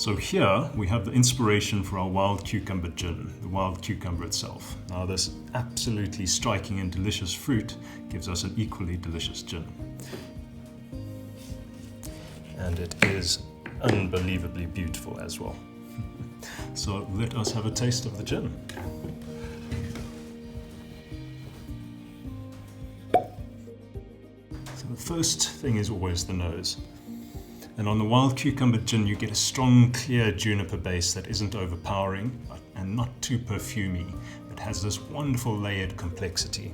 So here we have the inspiration for our wild cucumber gin, the wild cucumber itself. Now this absolutely striking and delicious fruit gives us an equally delicious gin. And it is unbelievably beautiful as well. So let us have a taste of the gin. So the first thing is always the nose. And on the wild cucumber gin you get a strong, clear juniper base that isn't overpowering and not too perfumey, but has this wonderful layered complexity.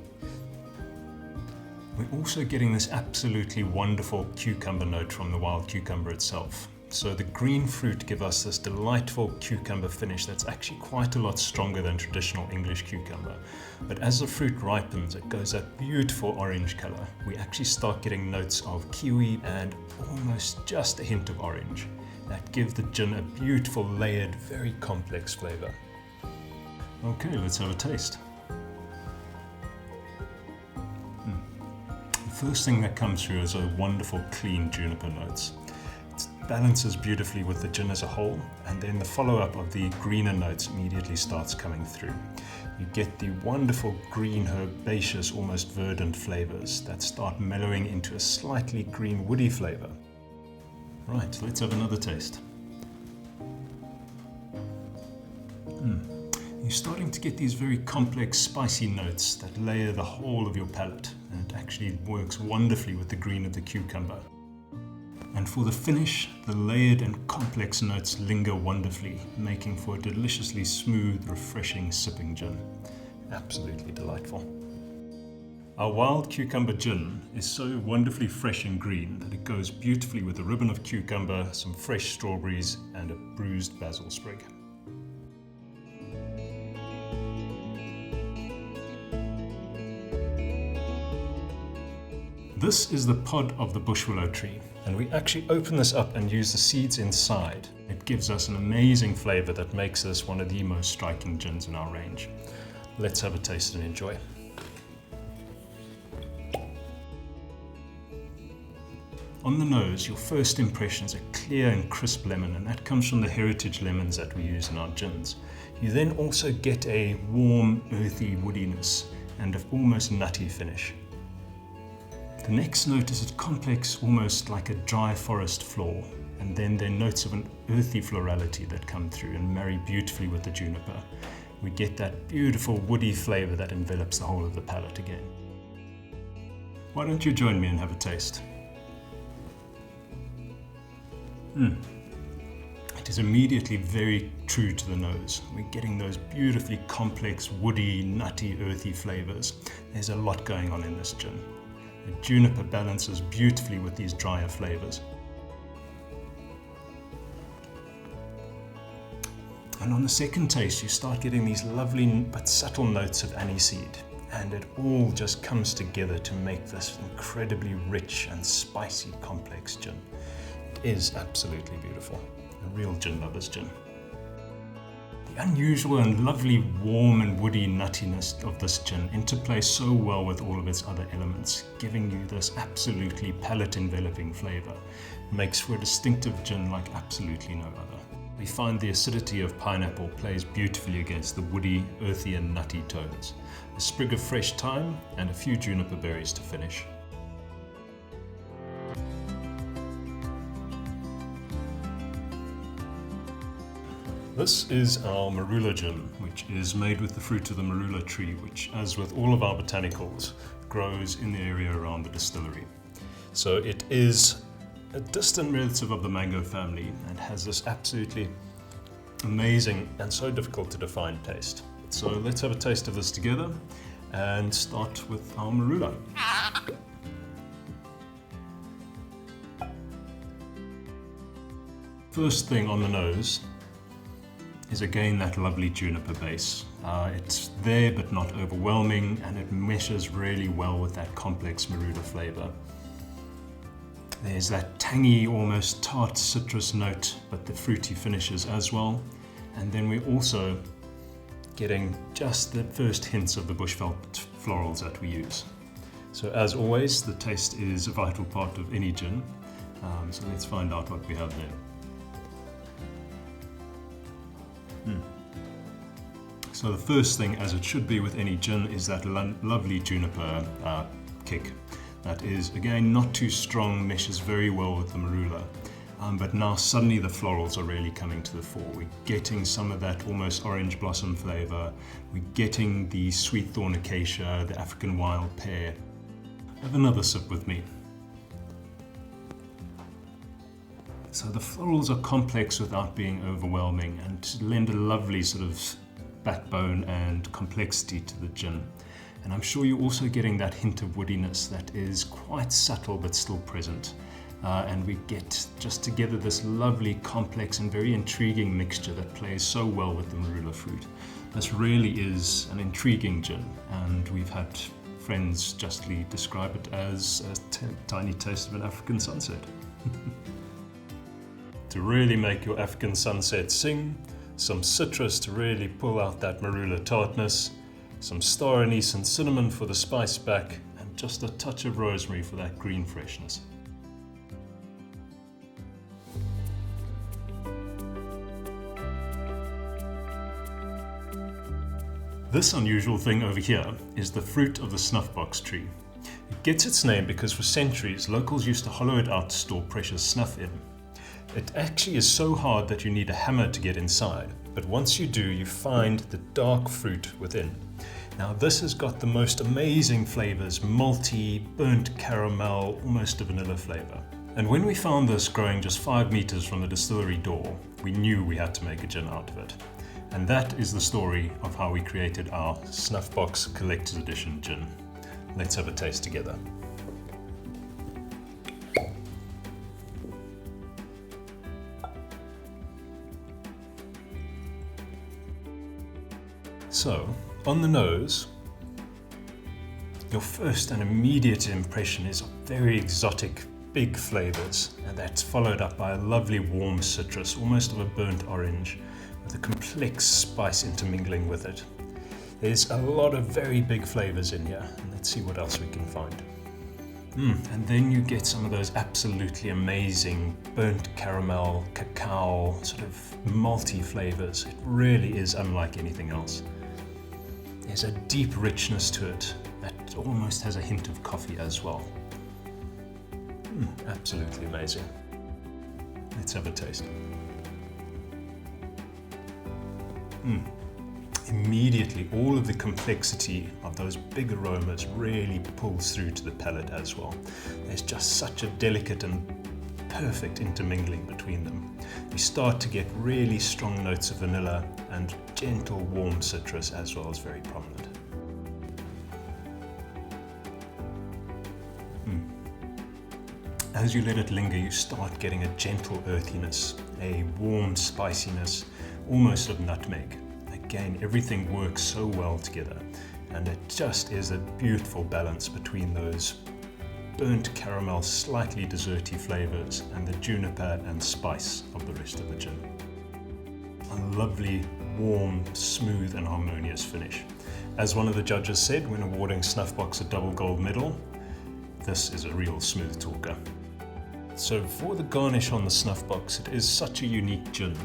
We're also getting this absolutely wonderful cucumber note from the wild cucumber itself. So the green fruit gives us this delightful cucumber finish that's actually quite a lot stronger than traditional English cucumber. But as the fruit ripens, it goes that beautiful orange color. We actually start getting notes of kiwi and almost just a hint of orange. That gives the gin a beautiful, layered, very complex flavor. Okay, let's have a taste. The first thing that comes through is a wonderful, clean juniper notes. Balances beautifully with the gin as a whole, and then the follow-up of the greener notes immediately starts coming through. You get the wonderful green herbaceous, almost verdant flavors that start mellowing into a slightly green woody flavor. Right, let's have another taste. You're starting to get these very complex spicy notes that layer the whole of your palate, and it actually works wonderfully with the green of the cucumber. And for the finish, the layered and complex notes linger wonderfully, making for a deliciously smooth, refreshing sipping gin. Absolutely delightful. Our wild cucumber gin is so wonderfully fresh and green that it goes beautifully with a ribbon of cucumber, some fresh strawberries, and a bruised basil sprig. This is the pod of the Bushwillow tree, and we actually open this up and use the seeds inside. It gives us an amazing flavor that makes this one of the most striking gins in our range. Let's have a taste and enjoy. On the nose, your first impression is a clear and crisp lemon, and that comes from the heritage lemons that we use in our gins. You then also get a warm, earthy woodiness and an almost nutty finish. The next note is a complex, almost like a dry forest floor, and then there are notes of an earthy florality that come through and marry beautifully with the juniper. We get that beautiful woody flavor that envelops the whole of the palate again. Why don't you join me and have a taste? It is immediately very true to the nose. We're getting those beautifully complex, woody, nutty, earthy flavors. There's a lot going on in this gin. The juniper balances beautifully with these drier flavors. And on the second taste, you start getting these lovely but subtle notes of aniseed, and it all just comes together to make this incredibly rich and spicy, complex gin. It is absolutely beautiful. A real gin lover's gin. The unusual and lovely warm and woody nuttiness of this gin interplays so well with all of its other elements, giving you this absolutely palate-enveloping flavor. It makes for a distinctive gin like absolutely no other. We find the acidity of pineapple plays beautifully against the woody, earthy and nutty tones. A sprig of fresh thyme and a few juniper berries to finish. This is our Marula gin, which is made with the fruit of the Marula tree, which, as with all of our botanicals, grows in the area around the distillery. So it is a distant relative of the mango family and has this absolutely amazing and so difficult to define taste. So let's have a taste of this together and start with our Marula. First thing on the nose is again that lovely juniper base. It's there but not overwhelming, and it meshes really well with that complex Marula flavor. There's that tangy, almost tart citrus note, but the fruity finishes as well. And then we're also getting just the first hints of the bushveld florals that we use. So as always, the taste is a vital part of any gin. So let's find out what we have there. So the first thing, as it should be with any gin, is that lovely juniper kick. That is, again, not too strong, meshes very well with the Marula. But now suddenly the florals are really coming to the fore. We're getting some of that almost orange blossom flavor. We're getting the sweet thorn acacia, the African wild pear. Have another sip with me. So the florals are complex without being overwhelming and lend a lovely sort of backbone and complexity to the gin. And I'm sure you're also getting that hint of woodiness that is quite subtle but still present. And we get just together this lovely, complex and very intriguing mixture that plays so well with the Marula fruit. This really is an intriguing gin, and we've had friends justly describe it as a tiny taste of an African sunset. To really make your African sunset sing, some citrus to really pull out that Marula tartness, some star anise and cinnamon for the spice back, and just a touch of rosemary for that green freshness. This unusual thing over here is the fruit of the snuffbox tree. It gets its name because for centuries locals used to hollow it out to store precious snuff in. It actually is so hard that you need a hammer to get inside, but once you do, you find the dark fruit within. Now this has got the most amazing flavors, malty, burnt caramel, almost a vanilla flavor. And when we found this growing just 5 meters from the distillery door, we knew we had to make a gin out of it. And that is the story of how we created our Snuffbox Collector's Edition gin. Let's have a taste together. So, on the nose, your first and immediate impression is very exotic, big flavors, and that's followed up by a lovely warm citrus, almost of a burnt orange, with a complex spice intermingling with it. There's a lot of very big flavors in here, and let's see what else we can find. And then you get some of those absolutely amazing burnt caramel, cacao, sort of malty flavors. It really is unlike anything else. There's a deep richness to it that almost has a hint of coffee as well. Absolutely amazing. Let's have a taste. Immediately, all of the complexity of those big aromas really pulls through to the palate as well. There's just such a delicate and perfect intermingling between them. We start to get really strong notes of vanilla and gentle, warm citrus as well as very prominent. As you let it linger, you start getting a gentle earthiness, a warm spiciness, almost of nutmeg. Again, everything works so well together, and it just is a beautiful balance between those burnt caramel, slightly desserty flavors and the juniper and spice of the rest of the gin. A lovely, warm, smooth and harmonious finish. As one of the judges said when awarding Snuffbox a double gold medal, this is a real smooth talker. So for the garnish on the Snuffbox, it is such a unique gin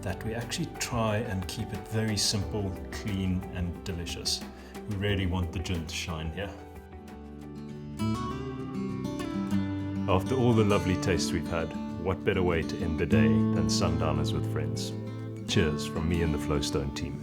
that we actually try and keep it very simple, clean and delicious. We really want the gin to shine here. After all the lovely tastes we've had, what better way to end the day than sundowners with friends? Cheers from me and the Flowstone team.